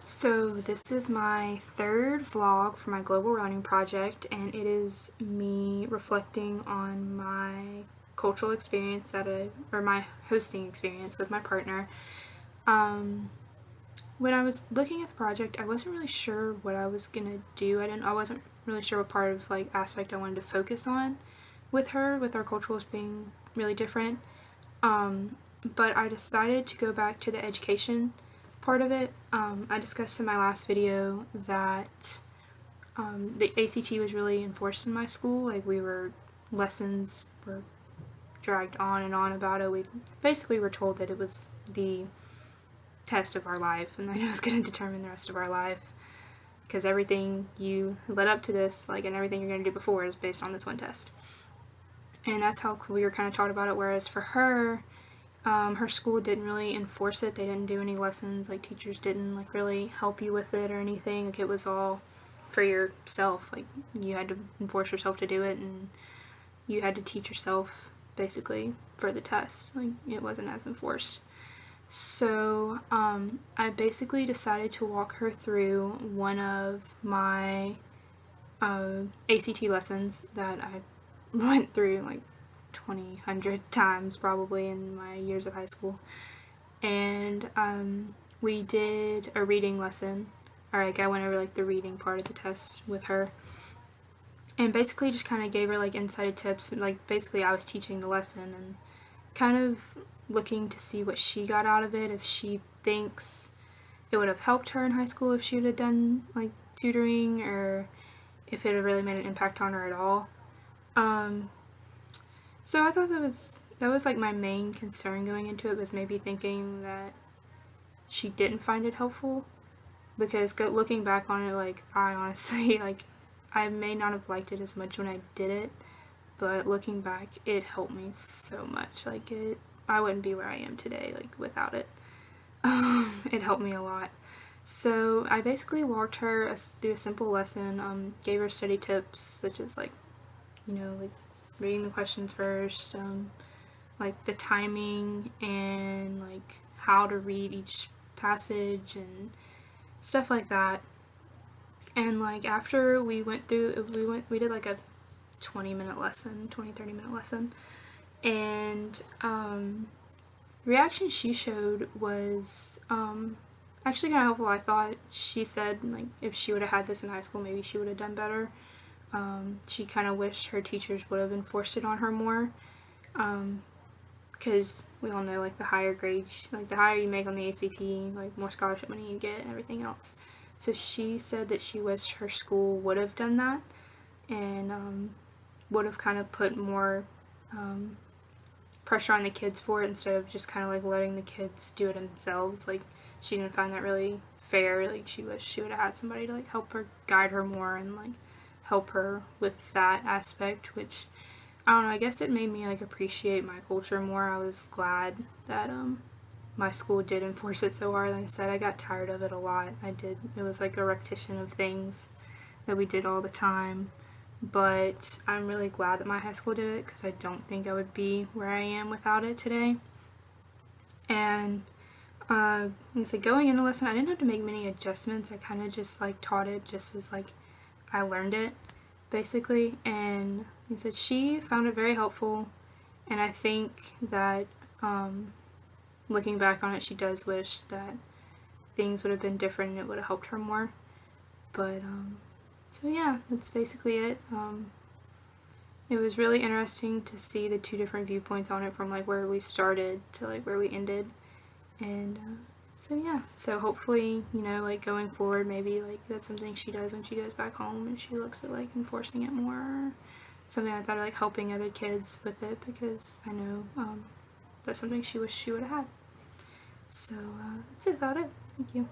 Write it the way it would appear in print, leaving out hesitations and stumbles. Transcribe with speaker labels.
Speaker 1: So this is my third vlog for my global running project, and it is me reflecting on my cultural experience or my hosting experience with my partner. When I was looking at the project, I wasn't really sure what I was gonna do. I wasn't really sure what part of aspect I wanted to focus on with her, with our cultures being really different. But I decided to go back to the education part of it. I discussed in my last video that the ACT was really enforced in my school. Lessons were dragged on and on about it. We basically were told that it was the test of our life and that it was going to determine the rest of our life, because everything you led up to this, and everything you're going to do before, is based on this one test. And that's how we were kind of taught about it, whereas for her, her school didn't really enforce it. They didn't do any lessons. Teachers didn't really help you with it or anything. It was all for yourself. You had to force yourself to do it, and you had to teach yourself basically for the test. It wasn't as enforced. So I basically decided to walk her through one of my ACT lessons that I went through 100 times probably in my years of high school. And we did a reading lesson, or I went over the reading part of the test with her, and basically just kind of gave her inside tips. Basically I was teaching the lesson and kind of looking to see what she got out of it, if she thinks it would have helped her in high school if she would have done tutoring, or if it had really made an impact on her at all. So I thought that was my main concern going into it, was maybe thinking that she didn't find it helpful, because looking back on it, I honestly, I may not have liked it as much when I did it, but looking back, it helped me so much. I wouldn't be where I am today, without it. It helped me a lot. So I basically walked her through a simple lesson, gave her study tips, such as reading the questions first, the timing, and how to read each passage and stuff like that. And after we went through, we did a 20-minute lesson, 30-minute lesson, and the reaction she showed was actually kind of helpful. I thought she said if she would have had this in high school, maybe she would have done better. She kind of wished her teachers would have enforced it on her more, because we all know the higher grades, the higher you make on the ACT, more scholarship money you get and everything else. So she said that she wished her school would have done that, and would have kind of put more pressure on the kids for it, instead of just kind of letting the kids do it themselves. She didn't find that really fair. She wished she would have had somebody to help her, guide her more, and help her with that aspect, which, I don't know, I guess it made me appreciate my culture more. I was glad that my school did enforce it so hard. Like I said, I got tired of it a lot. It was a repetition of things that we did all the time, but I'm really glad that my high school did it, because I don't think I would be where I am without it today. And like I said, going into the lesson, I didn't have to make many adjustments. I kind of just taught it just as I learned it, basically. And like I said, she found it very helpful, and I think that looking back on it, she does wish that things would have been different and it would have helped her more. But so yeah, that's basically it. It was really interesting to see the two different viewpoints on it, from where we started to where we ended. And so yeah, so hopefully, going forward, maybe that's something she does when she goes back home and she looks at enforcing it more, or something like that, or helping other kids with it, because I know that's something she wished she would have had. So that's it about it. Thank you.